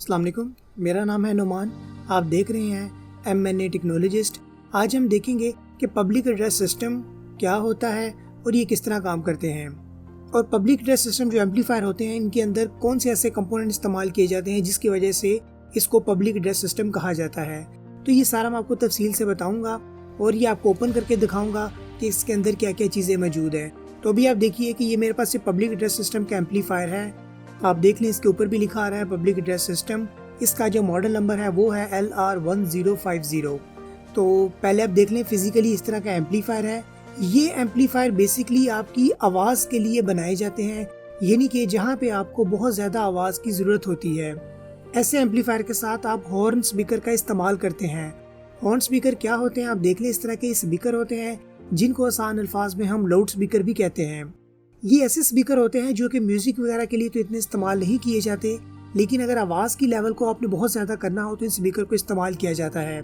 अस्सलाम वालेकुम, मेरा नाम है नुमान। आप देख रहे हैं MNA टेक्नोलॉजिस्ट। आज हम देखेंगे कि पब्लिक एड्रेस सिस्टम क्या होता है और ये किस तरह काम करते हैं, और पब्लिक एड्रेस सिस्टम जो एम्पलीफायर होते हैं इनके अंदर कौन से ऐसे कंपोनेंट इस्तेमाल किए जाते हैं जिसकी वजह से इसको पब्लिक एड्रेस सिस्टम कहा जाता है। तो ये सारा मैं आपको तफसील से बताऊंगा और ये आपको ओपन करके दिखाऊंगा कि इसके अंदर क्या क्या चीज़ें मौजूद है। तो अभी आप देखिए कि ये मेरे पास पब्लिक एड्रेस सिस्टम का एम्पलीफायर है। आप देख लें, इसके ऊपर भी लिखा आ रहा है पब्लिक एड्रेस सिस्टम। इसका जो मॉडल नंबर है वो है LR1050। तो पहले आप देख लें, फिजिकली इस तरह का एम्पलीफायर है। ये एम्पलीफायर बेसिकली आपकी आवाज़ के लिए बनाए जाते हैं, यानी कि जहाँ पे आपको बहुत ज़्यादा आवाज़ की ज़रूरत होती है। ऐसे एम्पलीफायर के साथ आप हॉर्न स्पीकर का इस्तेमाल करते हैं। हॉर्न स्पीकर क्या होते हैं? आप देख लें, इस तरह के स्पीकर होते हैं जिनको आसान अल्फाज में हम लाउड स्पीकर भी कहते हैं। ये ऐसे स्पीकर होते हैं जो कि म्यूजिक वगैरह के लिए तो इतने इस्तेमाल नहीं किए जाते, लेकिन अगर आवाज़ की लेवल को आपने बहुत ज़्यादा करना हो तो इन स्पीकर को इस्तेमाल किया जाता है।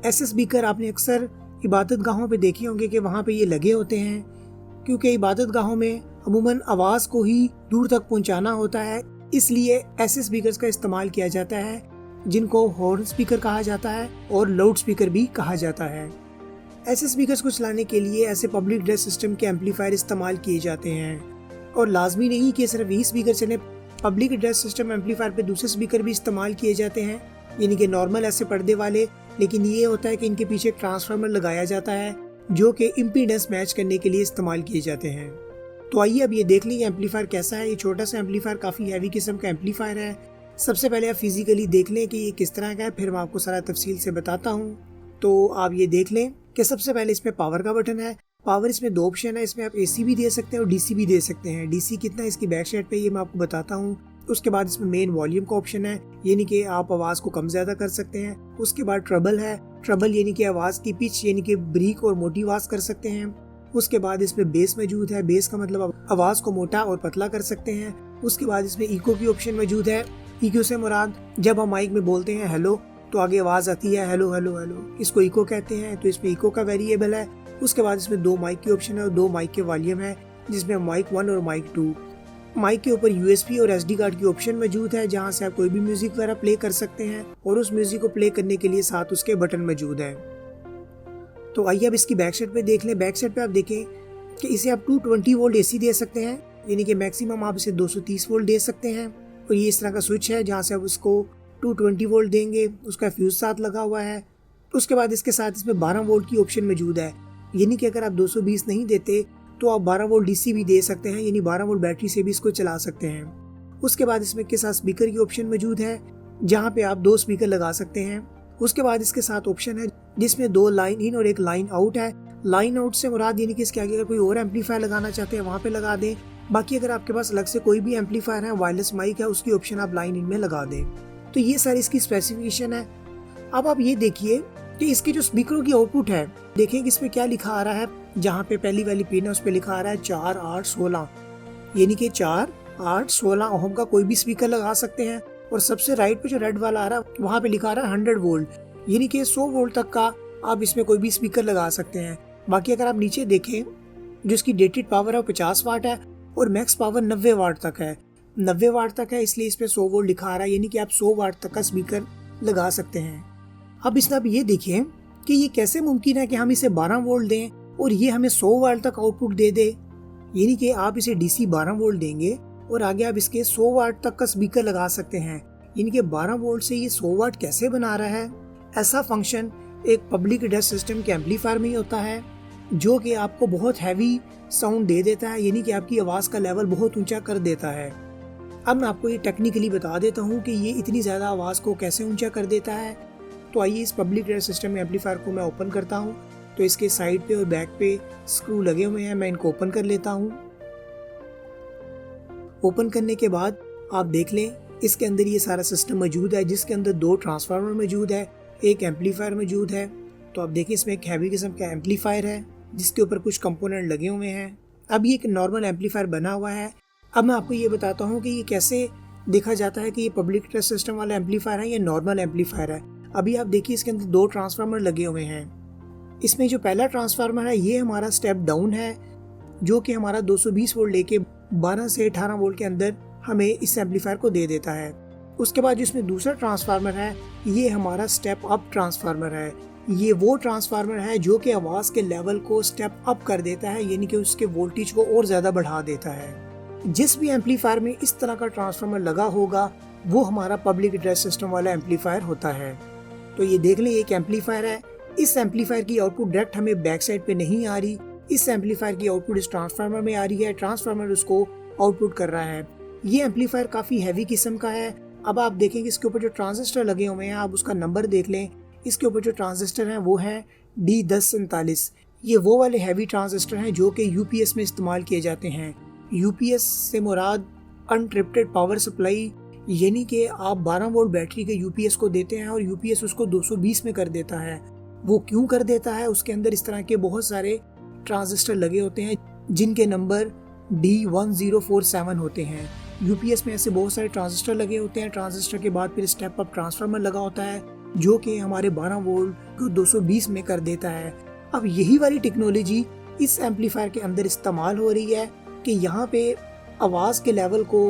ऐसे स्पीकर आपने अक्सर इबादत गाहों पे देखे होंगे कि वहाँ पे ये लगे होते हैं, क्योंकि इबादत गाहों में अमूमन आवाज़ को ही दूर तक पहुँचाना होता है, इसलिए ऐसे स्पीकर्स का इस्तेमाल किया जाता है जिनको हॉर्न स्पीकर कहा जाता है और लाउड स्पीकर भी कहा जाता है। ऐसे स्पीकर्स को चलाने के लिए ऐसे पब्लिक एड्रेस सिस्टम के एम्पलीफायर इस्तेमाल किए जाते हैं, और लाजमी नहीं कि सिर्फ यही स्पीकर चले। पब्लिक एड्रेस सिस्टम एम्पलीफायर पे दूसरे स्पीकर भी इस्तेमाल किए जाते हैं, यानी कि नॉर्मल ऐसे पर्दे वाले, लेकिन ये होता है कि इनके पीछे ट्रांसफार्मर लगाया जाता है जो कि इम्पीडेंस मैच करने के लिए इस्तेमाल किए जाते हैं। तो आइए अब ये देख लें एम्पलीफायर कैसा है। ये छोटा सा एम्पलीफायर काफ़ी हैवी किस्म का एम्पलीफायर है। सबसे पहले आप फिजिकली देख लें कि ये किस तरह का है, फिर मैं आपको सारा तफसील से बताता हूँ। तो आप ये देख लें कि सबसे पहले इसमें पावर का बटन है। पावर इसमें दो ऑप्शन है, इसमें आप AC भी दे सकते हैं और DC भी दे सकते हैं। DC कितना इसकी बैक साइड पे ये मैं आपको बताता हूँ। उसके बाद इसमें मेन वॉल्यूम का ऑप्शन है, यानी कि आप आवाज़ को कम ज़्यादा कर सकते हैं। उसके बाद ट्रबल है, ट्रबल यानी कि आवाज़ की पिच, यानी कि ब्रीक और मोटी आवाज़ कर सकते हैं। उसके बाद इसमें बेस मौजूद है, बेस का मतलब आप आवाज़ को मोटा और पतला कर सकते हैं। उसके बाद इसमें इको की ऑप्शन मौजूद है। इको से मुराद जब हम माइक में बोलते हैं हेलो तो आगे आवाज़ आती है हेलो हेलो हेलो, इसको इको कहते हैं। तो इसमें इको का वेरिएबल है। उसके बाद इसमें दो माइक की ऑप्शन है और दो माइक के वॉल्यूम है, जिसमें माइक 1 और माइक 2। माइक के ऊपर USB और SD कार्ड की ऑप्शन मौजूद है, जहां से आप कोई भी म्यूजिक वगैरह प्ले कर सकते हैं, और उस म्यूजिक को प्ले करने के लिए साथ उसके बटन मौजूद है। तो आइए अब इसकी बैक साइड पे देख लें। बैक साइड पे आप देखें कि इसे आप 220 वोल्ट AC दे सकते हैं, यानी कि मैक्सिमम आप इसे 230 वोल्ट दे सकते हैं। और ये इस तरह का स्विच है जहाँ से आप उसको 220 वोल्ट देंगे, उसका फ्यूज साथ लगा हुआ है। उसके बाद इसके साथ इसमें 12 वोल्ट की ऑप्शन मौजूद है, यानी कि अगर आप 220 नहीं देते तो आप 12 वोल्ट DC भी दे सकते हैं, यानी 12 वोल्ट बैटरी से भी इसको चला सकते हैं। उसके बाद इसमें के साथ स्पीकर की ऑप्शन मौजूद है, जहाँ पे आप 2 स्पीकर लगा सकते हैं। उसके बाद इसके साथ ऑप्शन है जिसमें 2 लाइन इन और 1 लाइन आउट है। लाइन आउट से मुराद यानी कि इसके आगे अगर कोई और एम्पलीफायर लगाना चाहते हैं वहाँ पे लगा दें। बाकी अगर आपके पास अलग से कोई भी एम्पलीफायर है, वायरलेस माइक है, उसकी ऑप्शन आप लाइन इन में लगा दें। तो ये सारी इसकी स्पेसिफिकेशन है। अब आप ये देखिए कि इसके जो स्पीकरों की आउटपुट है, देखें कि इसमें क्या लिखा आ रहा है। जहाँ पे पहली वाली पिन है उस पे लिखा आ रहा है 4, 8, 16, यानी कि 4, 8, 16 ओम का कोई भी स्पीकर लगा सकते हैं। और सबसे राइट पे जो रेड वाला आ रहा है वहाँ पे लिखा आ रहा है 100 वोल्ट, यानी कि 100 वोल्ट तक का आप इसमें कोई भी स्पीकर लगा सकते हैं। बाकी अगर आप नीचे देखें, जो इसकी रेटेड पावर है वो 50 वाट है और मैक्स पावर 90 वाट तक है। 90 वाट तक है, इसलिए इस पे 100 वोल्ट लिखा आ रहा है, यानी कि आप 100 वाट तक का स्पीकर लगा सकते हैं। अब इसमें आप ये देखिए कि ये कैसे मुमकिन है कि हम इसे 12 वोल्ट दें और ये हमें 100 वाट तक आउटपुट दे दे, यानी कि आप इसे DC 12 वोल्ट देंगे और आगे आप इसके 100 वाट तक का स्पीकर लगा सकते हैं, यानी कि 12 वोल्ट से ये 100 वाट कैसे बना रहा है। ऐसा फंक्शन एक पब्लिक एड्रेस सिस्टम के एम्पलीफायर में ही होता है, जो कि आपको बहुत हैवी साउंड दे देता है, यानी कि आपकी आवाज़ का लेवल बहुत ऊंचा कर देता है। अब मैं आपको ये टेक्निकली बता देता हूँ कि ये इतनी ज़्यादा आवाज़ को कैसे ऊंचा कर देता है। तो आइए इस पब्लिक एड्रेस सिस्टम एम्पलीफायर को मैं ओपन करता हूँ। तो इसके साइड पे और बैक पे स्क्रू लगे हुए हैं, मैं इनको ओपन कर लेता हूँ। ओपन करने के बाद आप देख लें, इसके अंदर ये सारा सिस्टम मौजूद है, जिसके अंदर 2 ट्रांसफार्मर मौजूद है, एक एम्पलीफायर मौजूद है। तो आप देखिए इसमें एक हैवी किस्म का एम्पलीफायर है जिसके ऊपर कुछ कंपोनेंट लगे हुए हैं। अब ये एक नॉर्मल एम्पलीफायर बना हुआ है। अब मैं आपको ये बताता हूँ कि ये कैसे देखा जाता है कि ये पब्लिक एड्रेस सिस्टम वाला एम्पलीफायर है या नॉर्मल एम्पलीफायर है। अभी आप देखिए इसके अंदर 2 ट्रांसफार्मर लगे हुए हैं। इसमें जो पहला ट्रांसफार्मर है ये हमारा स्टेप डाउन है, जो कि हमारा 220 वोल्ट लेके 12 से 18 वोल्ट के अंदर हमें इस एम्पलीफायर को दे देता है। उसके बाद जिसमें दूसरा ट्रांसफार्मर है ये हमारा स्टेप अप ट्रांसफार्मर है। ये वो ट्रांसफार्मर है जो कि आवाज़ के लेवल को स्टेप अप कर देता है, यानी कि उसके वोल्टेज को और ज़्यादा बढ़ा देता है। जिस भी एम्पलीफायर में इस तरह का ट्रांसफार्मर लगा होगा वो हमारा पब्लिक एड्रेस सिस्टम वाला एम्पलीफायर होता है। तो ये देख लें, एक एम्पलीफायर है। इस एम्पलीफायर की आउटपुट डायरेक्ट हमें बैक साइड पे नहीं आ रही, इस एम्पलीफायर की आउटपुट इस ट्रांसफार्मर में आ रही है, ट्रांसफार्मर उसको आउटपुट कर रहा है। ये एम्पलीफायर काफ़ी हैवी किस्म का है। अब आप देखेंगे इसके ऊपर जो ट्रांजिस्टर लगे हुए हैं, आप उसका नंबर देख लें। इसके ऊपर जो ट्रांजिस्टर हैं वो है D1047। ये वो वाले हैवी ट्रांजिस्टर हैं जो कि यूपीएस में इस्तेमाल किए जाते हैं। यूपीएस से मुराद अनट्रिप्टेड पावर सप्लाई, यानी कि आप 12 वोल्ट बैटरी के यूपीएस को देते हैं और यूपीएस उसको 220 में कर देता है। वो क्यों कर देता है? उसके अंदर इस तरह के बहुत सारे ट्रांजिस्टर लगे होते हैं जिनके नंबर D1047 होते हैं। यूपीएस में ऐसे बहुत सारे ट्रांजिस्टर लगे होते हैं। ट्रांजिस्टर के बाद फिर स्टेप अप ट्रांसफार्मर लगा होता है जो कि हमारे 12 वोल्ट को 220 में कर देता है। अब यही वाली टेक्नोलॉजी इस एम्पलीफायर के अंदर इस्तेमाल हो रही है कि यहाँ पे आवाज़ के लेवल को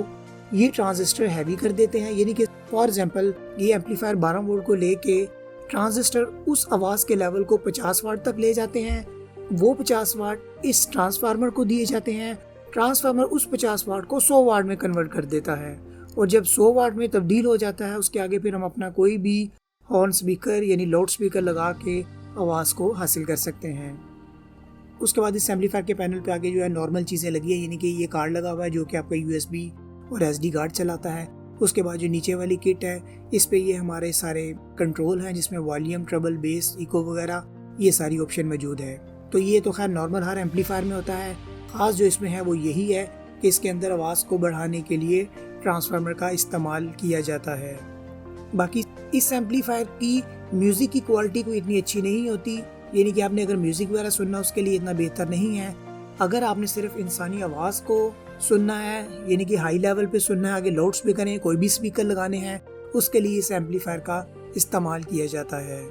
ये ट्रांजिस्टर हैवी कर देते हैं, यानी कि फॉर एग्जांपल ये एम्पलीफायर 12 वोल्ट को लेके ट्रांजिस्टर उस आवाज़ के लेवल को 50 वाट तक ले जाते हैं। वो 50 वाट इस ट्रांसफार्मर को दिए जाते हैं। ट्रांसफार्मर उस 50 वाट को 100 वाट में कन्वर्ट कर देता है और जब 100 वाट में तब्दील हो जाता है उसके आगे फिर हम अपना कोई भी हॉर्न स्पीकर यानी लाउड स्पीकर लगा के आवाज़ को हासिल कर सकते हैं। उसके बाद इस एम्पलीफायर के पैनल पे आगे जो है नॉर्मल चीज़ें लगी है, यानी कि ये कार्ड लगा हुआ है जो कि आपका USB और SD कार्ड चलाता है। उसके बाद जो नीचे वाली किट है इस पे ये हमारे सारे कंट्रोल हैं जिसमें वॉल्यूम, ट्रबल, बेस, इको वगैरह ये सारी ऑप्शन मौजूद है। तो ये तो खैर नॉर्मल हर एम्पलीफायर में होता है। ख़ास जो इसमें है वो यही है कि इसके अंदर आवाज़ को बढ़ाने के लिए ट्रांसफार्मर का इस्तेमाल किया जाता है। बाकी इस एम्पलीफायर की म्यूज़िक की क्वालिटी कोई इतनी अच्छी नहीं होती, यानी कि आपने अगर म्यूज़िक वगैरह सुनना उसके लिए इतना बेहतर नहीं है। अगर आपने सिर्फ इंसानी आवाज़ को सुनना है यानी कि हाई लेवल पे सुनना है, आगे लाउड स्पीकर हैं, कोई भी स्पीकर लगाने हैं, उसके लिए इस एम्पलीफायर का इस्तेमाल किया जाता है।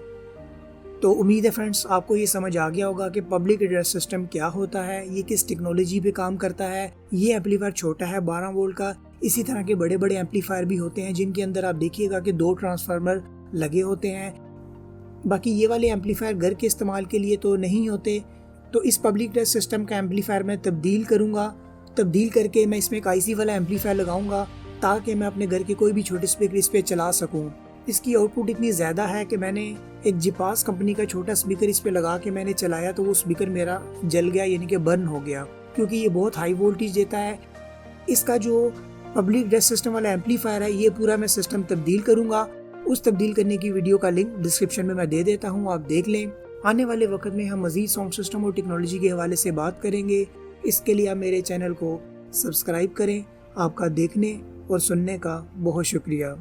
तो उम्मीद है फ्रेंड्स आपको ये समझ आ गया होगा कि पब्लिक एड्रेस सिस्टम क्या होता है, ये किस टेक्नोलॉजी पे काम करता है। ये एम्पलीफायर छोटा है 12 वोल्ट का। इसी तरह के बड़े बड़े एम्पलीफायर भी होते हैं जिनके अंदर आप देखिएगा कि 2 ट्रांसफार्मर लगे होते हैं। बाकी ये वाले एम्पलीफायर घर के इस्तेमाल के लिए तो नहीं होते। तो इस पब्लिक एड्रेस सिस्टम का एम्पलीफायर मैं तब्दील करूँगा, तब्दील करके मैं इसमें एक IC वाला एम्पलीफायर लगाऊंगा ताकि मैं अपने घर के कोई भी छोटे स्पीकर इस पर चला सकूं। इसकी आउटपुट इतनी ज़्यादा है कि मैंने एक जिपास कंपनी का छोटा स्पीकर इस पे लगा के मैंने चलाया तो वो स्पीकर मेरा जल गया, यानी कि बर्न हो गया, क्योंकि ये बहुत हाई वोल्टेज देता है। इसका जो पब्लिक एड्रेस सिस्टम वाला एम्पलीफायर है ये पूरा मैं सिस्टम तब्दील करूँगा। उस तब्दील करने की वीडियो का लिंक डिस्क्रिप्शन में मैं दे देता हूँ, आप देख लें। आने वाले वक्त में हम मज़ीद साउंड सिस्टम और टेक्नोलॉजी के हवाले से बात करेंगे। इसके लिए आप मेरे चैनल को सब्सक्राइब करें। आपका देखने और सुनने का बहुत शुक्रिया।